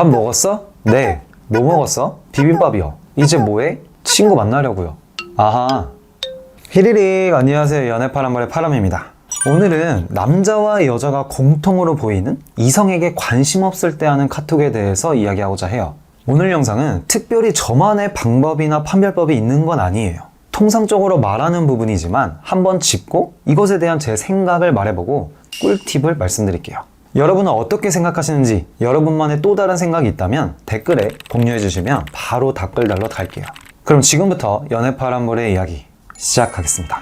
밥 먹었어? 네. 뭐 먹었어? 비빔밥이요. 이제 뭐해? 친구 만나려고요. 아하. 히리릭, 안녕하세요. 연애파란말의 파람입니다. 오늘은 남자와 여자가 공통으로 보이는 이성에게 관심 없을 때 하는 카톡에 대해서 이야기하고자 해요. 오늘 영상은 특별히 저만의 방법이나 판별법이 있는 건 아니에요. 통상적으로 말하는 부분이지만 한번 짚고 이것에 대한 제 생각을 말해보고 꿀팁을 말씀드릴게요. 여러분은 어떻게 생각하시는지, 여러분만의 또 다른 생각이 있다면 댓글에 공유해 주시면 바로 댓글 달러 달게요. 그럼 지금부터 연애파란물의 이야기 시작하겠습니다.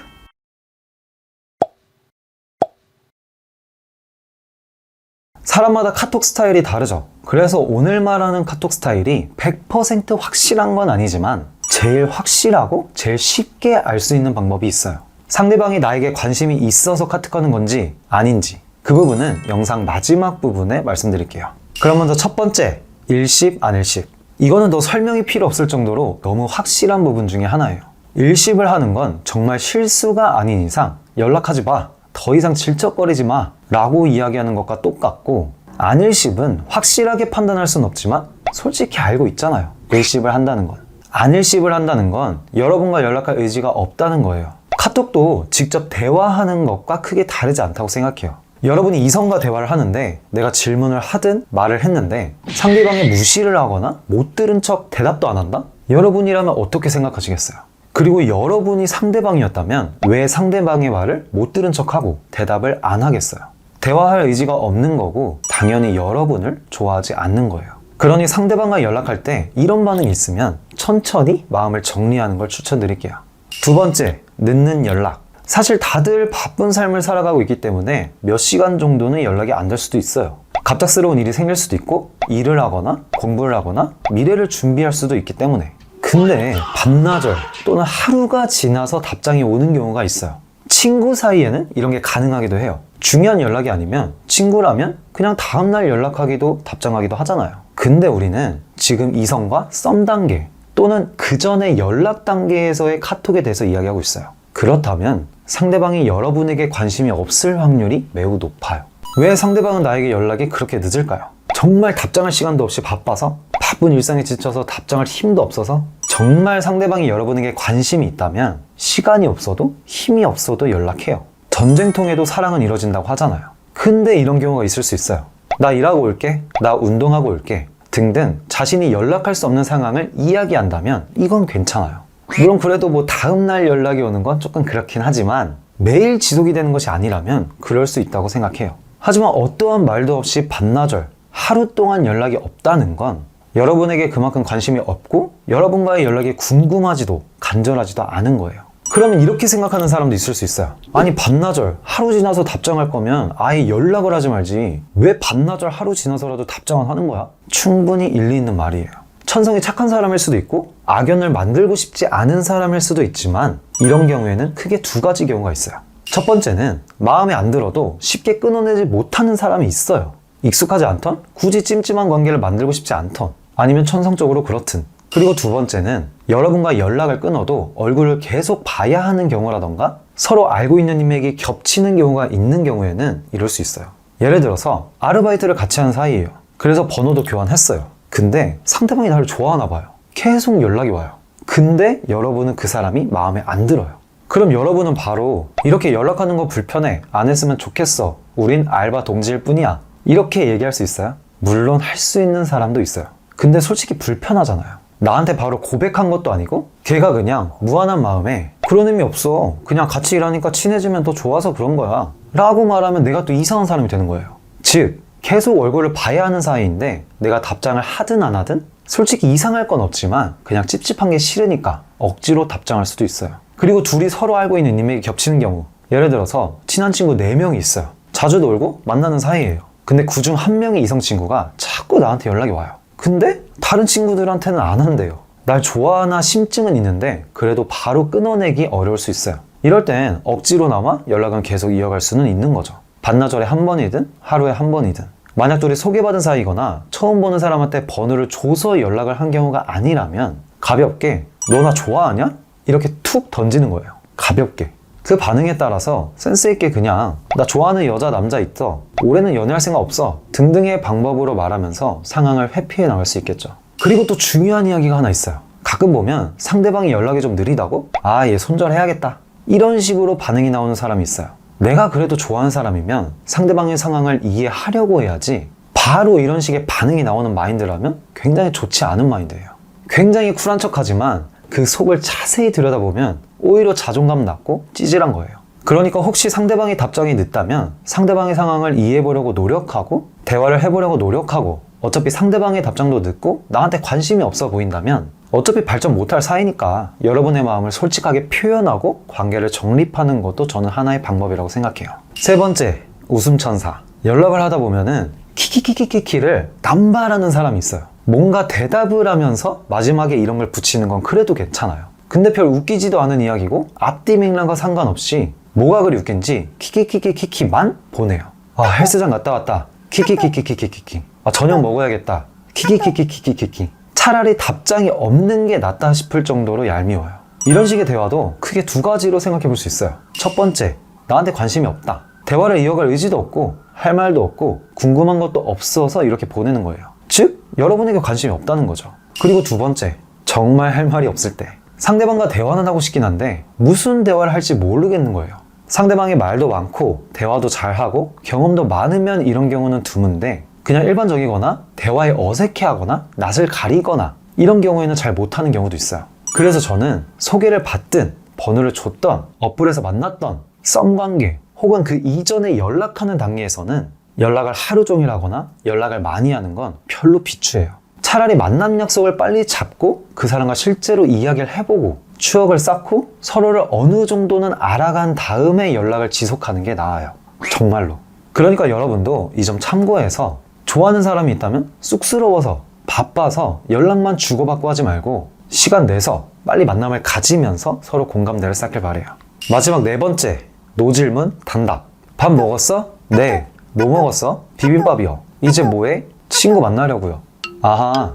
사람마다 카톡 스타일이 다르죠. 그래서 오늘 말하는 카톡 스타일이 100% 확실한 건 아니지만 제일 확실하고 제일 쉽게 알 수 있는 방법이 있어요. 상대방이 나에게 관심이 있어서 카톡하는 건지 아닌지 그 부분은 영상 마지막 부분에 말씀드릴게요. 그럼 먼저 첫 번째, 일십 안 일십. 이거는 더 설명이 필요 없을 정도로 너무 확실한 부분 중에 하나예요. 일십을 하는 건 정말 실수가 아닌 이상 연락하지 마, 더 이상 질척거리지 마 라고 이야기하는 것과 똑같고, 안 일십은 확실하게 판단할 순 없지만 솔직히 알고 있잖아요. 일십을 한다는 건. 안 일십을 한다는 건 여러분과 연락할 의지가 없다는 거예요. 카톡도 직접 대화하는 것과 크게 다르지 않다고 생각해요. 여러분이 이성과 대화를 하는데 내가 질문을 하든 말을 했는데 상대방이 무시를 하거나 못 들은 척 대답도 안 한다? 여러분이라면 어떻게 생각하시겠어요? 그리고 여러분이 상대방이었다면 왜 상대방의 말을 못 들은 척하고 대답을 안 하겠어요? 대화할 의지가 없는 거고 당연히 여러분을 좋아하지 않는 거예요. 그러니 상대방과 연락할 때 이런 반응이 있으면 천천히 마음을 정리하는 걸 추천드릴게요. 두 번째, 늦는 연락. 사실 다들 바쁜 삶을 살아가고 있기 때문에 몇 시간 정도는 연락이 안 될 수도 있어요. 갑작스러운 일이 생길 수도 있고 일을 하거나 공부를 하거나 미래를 준비할 수도 있기 때문에. 근데 반나절 또는 하루가 지나서 답장이 오는 경우가 있어요. 친구 사이에는 이런 게 가능하기도 해요. 중요한 연락이 아니면 친구라면 그냥 다음날 연락하기도 답장하기도 하잖아요. 근데 우리는 지금 이성과 썸 단계 또는 그 전에 연락 단계에서의 카톡에 대해서 이야기하고 있어요. 그렇다면 상대방이 여러분에게 관심이 없을 확률이 매우 높아요. 왜 상대방은 나에게 연락이 그렇게 늦을까요? 정말 답장할 시간도 없이 바빠서? 바쁜 일상에 지쳐서 답장할 힘도 없어서? 정말 상대방이 여러분에게 관심이 있다면 시간이 없어도 힘이 없어도 연락해요. 전쟁통에도 사랑은 이루어진다고 하잖아요. 근데 이런 경우가 있을 수 있어요. 나 일하고 올게, 나 운동하고 올게 등등 자신이 연락할 수 없는 상황을 이야기한다면 이건 괜찮아요. 물론 그래도 뭐 다음날 연락이 오는 건 조금 그렇긴 하지만 매일 지속이 되는 것이 아니라면 그럴 수 있다고 생각해요. 하지만 어떠한 말도 없이 반나절, 하루 동안 연락이 없다는 건 여러분에게 그만큼 관심이 없고 여러분과의 연락이 궁금하지도 간절하지도 않은 거예요. 그러면 이렇게 생각하는 사람도 있을 수 있어요. 아니 반나절, 하루 지나서 답장할 거면 아예 연락을 하지 말지 왜 반나절, 하루 지나서라도 답장을 하는 거야? 충분히 일리 있는 말이에요. 천성이 착한 사람일 수도 있고 악연을 만들고 싶지 않은 사람일 수도 있지만 이런 경우에는 크게 두 가지 경우가 있어요. 첫 번째는 마음에 안 들어도 쉽게 끊어내지 못하는 사람이 있어요. 익숙하지 않던, 굳이 찜찜한 관계를 만들고 싶지 않던, 아니면 천성적으로 그렇든. 그리고 두 번째는 여러분과 연락을 끊어도 얼굴을 계속 봐야 하는 경우라던가 서로 알고 있는 인맥이 겹치는 경우가 있는 경우에는 이럴 수 있어요. 예를 들어서 아르바이트를 같이 하는 사이예요. 그래서 번호도 교환했어요. 근데 상대방이 나를 좋아하나 봐요. 계속 연락이 와요. 근데 여러분은 그 사람이 마음에 안 들어요. 그럼 여러분은 바로 이렇게 연락하는 거 불편해, 안 했으면 좋겠어, 우린 알바 동지일 뿐이야, 이렇게 얘기할 수 있어요? 물론 할 수 있는 사람도 있어요. 근데 솔직히 불편하잖아요. 나한테 바로 고백한 것도 아니고 걔가 그냥 무한한 마음에 그런 의미 없어, 그냥 같이 일하니까 친해지면 더 좋아서 그런 거야 라고 말하면 내가 또 이상한 사람이 되는 거예요. 즉 계속 얼굴을 봐야 하는 사이인데 내가 답장을 하든 안 하든 솔직히 이상할 건 없지만 그냥 찝찝한 게 싫으니까 억지로 답장할 수도 있어요. 그리고 둘이 서로 알고 있는 인맥이 겹치는 경우, 예를 들어서 친한 친구 4명이 있어요. 자주 놀고 만나는 사이예요. 근데 그중 한 명의 이성 친구가 자꾸 나한테 연락이 와요. 근데 다른 친구들한테는 안 한대요. 날 좋아하나 심증은 있는데 그래도 바로 끊어내기 어려울 수 있어요. 이럴 땐 억지로나마 연락은 계속 이어갈 수는 있는 거죠. 반나절에 한 번이든 하루에 한 번이든. 만약 둘이 소개받은 사이거나 처음 보는 사람한테 번호를 줘서 연락을 한 경우가 아니라면 가볍게 너 나 좋아하냐? 이렇게 툭 던지는 거예요. 가볍게. 그 반응에 따라서 센스있게 그냥 나 좋아하는 여자 남자 있어, 올해는 연애할 생각 없어 등등의 방법으로 말하면서 상황을 회피해 나갈 수 있겠죠. 그리고 또 중요한 이야기가 하나 있어요. 가끔 보면 상대방이 연락이 좀 느리다고? 아, 얘 손절해야겠다, 이런 식으로 반응이 나오는 사람이 있어요. 내가 그래도 좋아하는 사람이면 상대방의 상황을 이해하려고 해야지, 바로 이런 식의 반응이 나오는 마인드라면 굉장히 좋지 않은 마인드예요. 굉장히 쿨한 척하지만 그 속을 자세히 들여다보면 오히려 자존감 낮고 찌질한 거예요. 그러니까 혹시 상대방이 답장이 늦다면 상대방의 상황을 이해해보려고 노력하고 대화를 해보려고 노력하고, 어차피 상대방의 답장도 늦고 나한테 관심이 없어 보인다면 어차피 발전 못할 사이니까 여러분의 마음을 솔직하게 표현하고 관계를 정립하는 것도 저는 하나의 방법이라고 생각해요. 세 번째, 웃음천사. 연락을 하다 보면은 키키키키키키를 남발하는 사람이 있어요. 뭔가 대답을 하면서 마지막에 이런 걸 붙이는 건 그래도 괜찮아요. 근데 별 웃기지도 않은 이야기고 앞뒤 맥락과 상관없이 뭐가 그리 웃긴지 키키키키키키만 보내요. 아, 헬스장 갔다 왔다, 키키키키키키키. 아, 저녁 먹어야겠다, 키키키키키키키. 차라리 답장이 없는 게 낫다 싶을 정도로 얄미워요. 이런 식의 대화도 크게 두 가지로 생각해 볼 수 있어요. 첫 번째, 나한테 관심이 없다, 대화를 이어갈 의지도 없고 할 말도 없고 궁금한 것도 없어서 이렇게 보내는 거예요. 즉, 여러분에게 관심이 없다는 거죠. 그리고 두 번째, 정말 할 말이 없을 때 상대방과 대화는 하고 싶긴 한데 무슨 대화를 할지 모르겠는 거예요. 상대방의 말도 많고 대화도 잘하고 경험도 많으면 이런 경우는 드문데, 그냥 일반적이거나 대화에 어색해하거나 낯을 가리거나 이런 경우에는 잘 못하는 경우도 있어요. 그래서 저는 소개를 받든 번호를 줬던 어플에서 만났던 썸관계 혹은 그 이전에 연락하는 단계에서는 연락을 하루 종일 하거나 연락을 많이 하는 건 별로 비추해요. 차라리 만남 약속을 빨리 잡고 그 사람과 실제로 이야기를 해보고 추억을 쌓고 서로를 어느 정도는 알아간 다음에 연락을 지속하는 게 나아요. 정말로. 그러니까 여러분도 이 점 참고해서 좋아하는 사람이 있다면 쑥스러워서 바빠서 연락만 주고받고 하지 말고 시간 내서 빨리 만남을 가지면서 서로 공감대를 쌓길 바래요. 마지막 네 번째, 노질문 단답. 밥 먹었어? 네. 뭐 먹었어? 비빔밥이요. 이제 뭐해? 친구 만나려고요. 아하.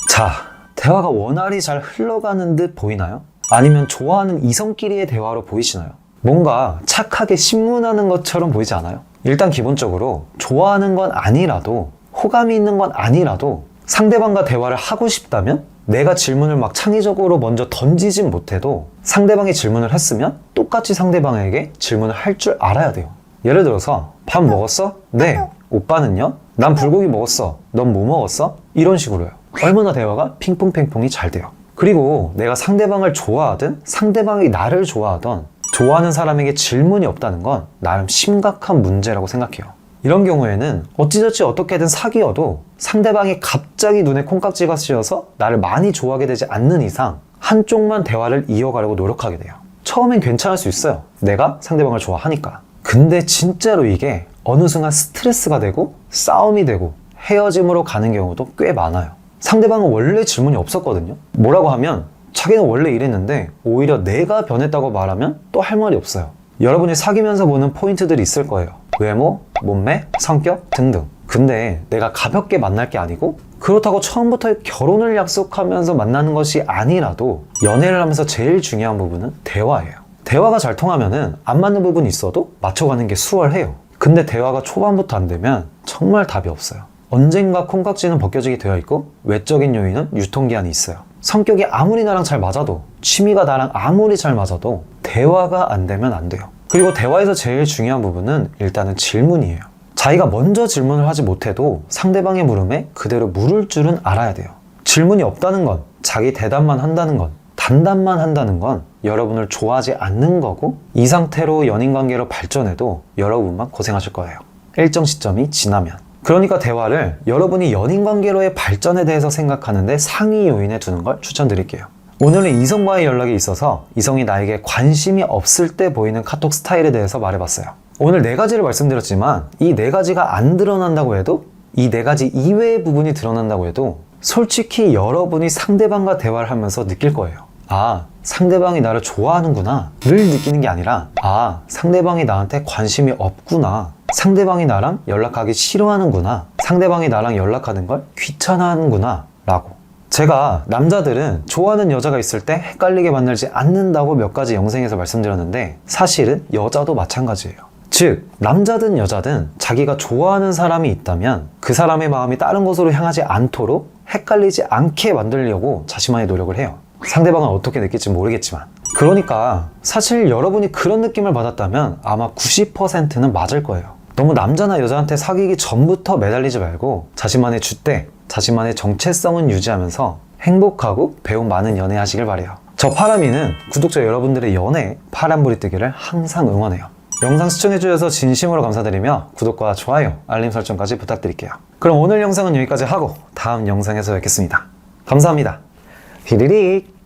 자, 대화가 원활히 잘 흘러가는 듯 보이나요? 아니면 좋아하는 이성끼리의 대화로 보이시나요? 뭔가 착하게 신문하는 것처럼 보이지 않아요? 일단 기본적으로 좋아하는 건 아니라도, 호감이 있는 건 아니라도 상대방과 대화를 하고 싶다면 내가 질문을 막 창의적으로 먼저 던지진 못해도 상대방이 질문을 했으면 똑같이 상대방에게 질문을 할 줄 알아야 돼요. 예를 들어서 밥 먹었어? 네. 오빠는요? 난 불고기 먹었어. 넌 뭐 먹었어? 이런 식으로요. 얼마나 대화가 핑퐁핑퐁이 잘 돼요. 그리고 내가 상대방을 좋아하든 상대방이 나를 좋아하던 좋아하는 사람에게 질문이 없다는 건 나름 심각한 문제라고 생각해요. 이런 경우에는 어찌저찌 어떻게든 사귀어도 상대방이 갑자기 눈에 콩깍지가 씌어서 나를 많이 좋아하게 되지 않는 이상 한쪽만 대화를 이어가려고 노력하게 돼요. 처음엔 괜찮을 수 있어요. 내가 상대방을 좋아하니까. 근데 진짜로 이게 어느 순간 스트레스가 되고 싸움이 되고 헤어짐으로 가는 경우도 꽤 많아요. 상대방은 원래 질문이 없었거든요. 뭐라고 하면 자기는 원래 이랬는데 오히려 내가 변했다고 말하면 또 할 말이 없어요. 여러분이 사귀면서 보는 포인트들이 있을 거예요. 외모, 몸매, 성격 등등. 근데 내가 가볍게 만날 게 아니고 그렇다고 처음부터 결혼을 약속하면서 만나는 것이 아니라도 연애를 하면서 제일 중요한 부분은 대화예요. 대화가 잘 통하면은 안 맞는 부분이 있어도 맞춰가는 게 수월해요. 근데 대화가 초반부터 안 되면 정말 답이 없어요. 언젠가 콩깍지는 벗겨지게 되어 있고 외적인 요인은 유통기한이 있어요. 성격이 아무리 나랑 잘 맞아도, 취미가 나랑 아무리 잘 맞아도 대화가 안 되면 안 돼요. 그리고 대화에서 제일 중요한 부분은 일단은 질문이에요. 자기가 먼저 질문을 하지 못해도 상대방의 물음에 그대로 물을 줄은 알아야 돼요. 질문이 없다는 건, 자기 대답만 한다는 건, 단답만 한다는 건 여러분을 좋아하지 않는 거고, 이 상태로 연인관계로 발전해도 여러분만 고생하실 거예요. 일정 시점이 지나면. 그러니까 대화를 여러분이 연인관계로의 발전에 대해서 생각하는데 상위 요인에 두는 걸 추천드릴게요. 오늘은 이성과의 연락에 있어서 이성이 나에게 관심이 없을 때 보이는 카톡 스타일에 대해서 말해봤어요. 오늘 4가지를 말씀드렸지만 이 4가지가 안 드러난다고 해도, 이 4가지 이외의 부분이 드러난다고 해도 솔직히 여러분이 상대방과 대화를 하면서 느낄 거예요. 아, 상대방이 나를 좋아하는구나 를 느끼는 게 아니라, 아, 상대방이 나한테 관심이 없구나, 상대방이 나랑 연락하기 싫어하는구나, 상대방이 나랑 연락하는 걸 귀찮아하는구나 라고. 제가 남자들은 좋아하는 여자가 있을 때 헷갈리게 만들지 않는다고 몇 가지 영상에서 말씀드렸는데 사실은 여자도 마찬가지예요. 즉, 남자든 여자든 자기가 좋아하는 사람이 있다면 그 사람의 마음이 다른 곳으로 향하지 않도록 헷갈리지 않게 만들려고 자신만의 노력을 해요. 상대방은 어떻게 느낄지 모르겠지만. 그러니까 사실 여러분이 그런 느낌을 받았다면 아마 90%는 맞을 거예요. 너무 남자나 여자한테 사귀기 전부터 매달리지 말고 자신만의 줏대, 자신만의 정체성은 유지하면서 행복하고 배움 많은 연애 하시길 바래요. 저 파라미는 구독자 여러분들의 연애에 파란불이 뜨기를 항상 응원해요. 영상 시청해주셔서 진심으로 감사드리며 구독과 좋아요, 알림 설정까지 부탁드릴게요. 그럼 오늘 영상은 여기까지 하고 다음 영상에서 뵙겠습니다. 감사합니다. 히리릭.